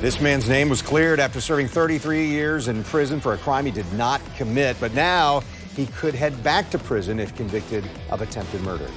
This man's name was cleared after serving 33 years in prison for a crime he did not commit. But now he could head back to prison if convicted of attempted murder.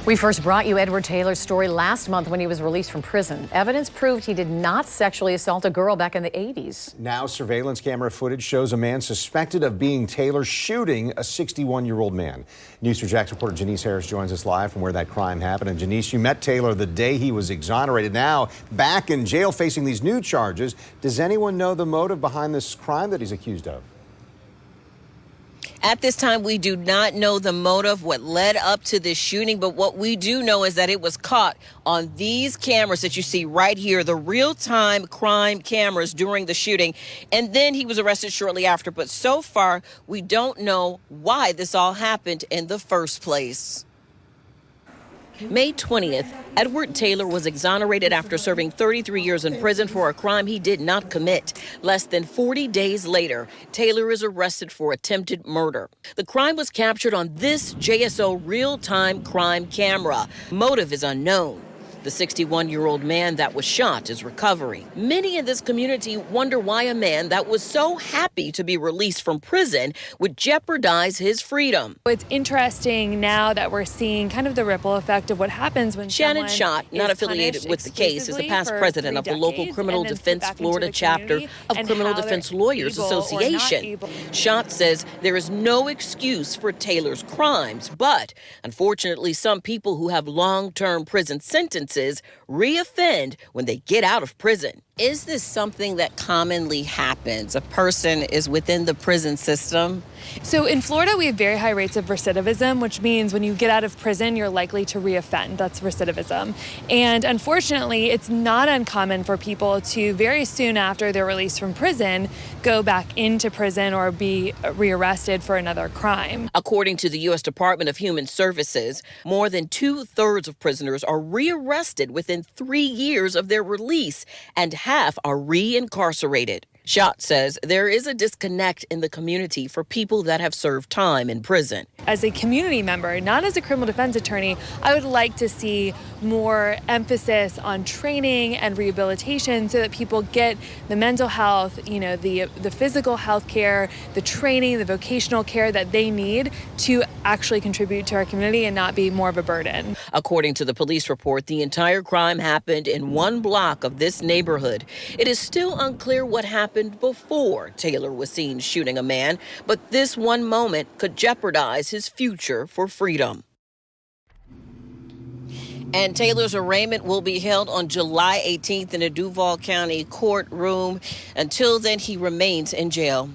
We first brought you Edward Taylor's story last month when he was released from prison. Evidence proved he did not sexually assault a girl back in the 80s. Now surveillance camera footage shows a man suspected of being Taylor shooting a 61-year-old man. News 4 Jax reporter Janice Harris joins us live from where that crime happened. And Janice, you met Taylor the day he was exonerated. Now back in jail facing these new charges. Does anyone know the motive behind this crime that he's accused of? At this time, we do not know the motive, what led up to this shooting, but what we do know is that it was caught on these cameras that you see right here, the real-time crime cameras during the shooting. And then he was arrested shortly after. But so far, we don't know why this all happened in the first place. May 20th, Edward Taylor was exonerated after serving 33 years in prison for a crime he did not commit. Less than 40 days later, Taylor is arrested for attempted murder. The crime was captured on this JSO real-time crime camera. Motive is unknown. The 61-year-old man that was shot is recovering. Many in this community wonder why a man that was so happy to be released from prison would jeopardize his freedom. It's interesting now that we're seeing kind of the ripple effect of what happens when Shannon Schott, not affiliated with the case, is the past president of the local Criminal Defense Florida chapter of Criminal Defense Lawyers Association. Schott says there is no excuse for Taylor's crimes, but unfortunately, some people who have long-term prison sentences reoffend when they get out of prison. Is this something that commonly happens? A person is within the prison system? So in Florida, we have very high rates of recidivism, which means when you get out of prison, you're likely to reoffend. That's recidivism. And unfortunately, it's not uncommon for people to very soon after they're released from prison, go back into prison or be rearrested for another crime. According to the U.S. Department of Human Services, more than 2/3 of prisoners are rearrested within 3 years of their release, and half are re-incarcerated. Schott says there is a disconnect in the community for people that have served time in prison. As a community member, not as a criminal defense attorney, I would like to see more emphasis on training and rehabilitation so that people get the mental health, the physical health care, the training, the vocational care that they need to actually contribute to our community and not be more of a burden. According to the police report, the entire crime happened in one block of this neighborhood. It is still unclear what happened before Taylor was seen shooting a man, but this one moment could jeopardize his future for freedom. And Taylor's arraignment will be held on July 18th in a Duval County courtroom. Until then, he remains in jail.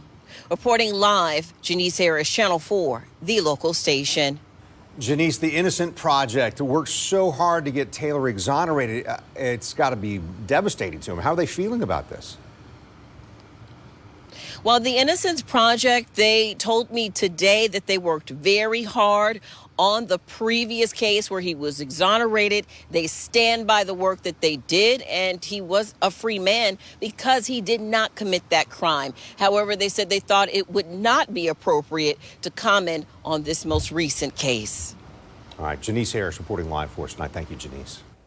Reporting live, Janice Harris, Channel 4, the local station. Janice, the Innocent Project worked so hard to get Taylor exonerated. It's got to be devastating to him. How are they feeling about this? Well, the Innocence Project, they told me today that they worked very hard on the previous case where he was exonerated. They stand by the work that they did, and he was a free man because he did not commit that crime. However, they said they thought it would not be appropriate to comment on this most recent case. All right, Janice Harris reporting live for us tonight. Thank you, Janice.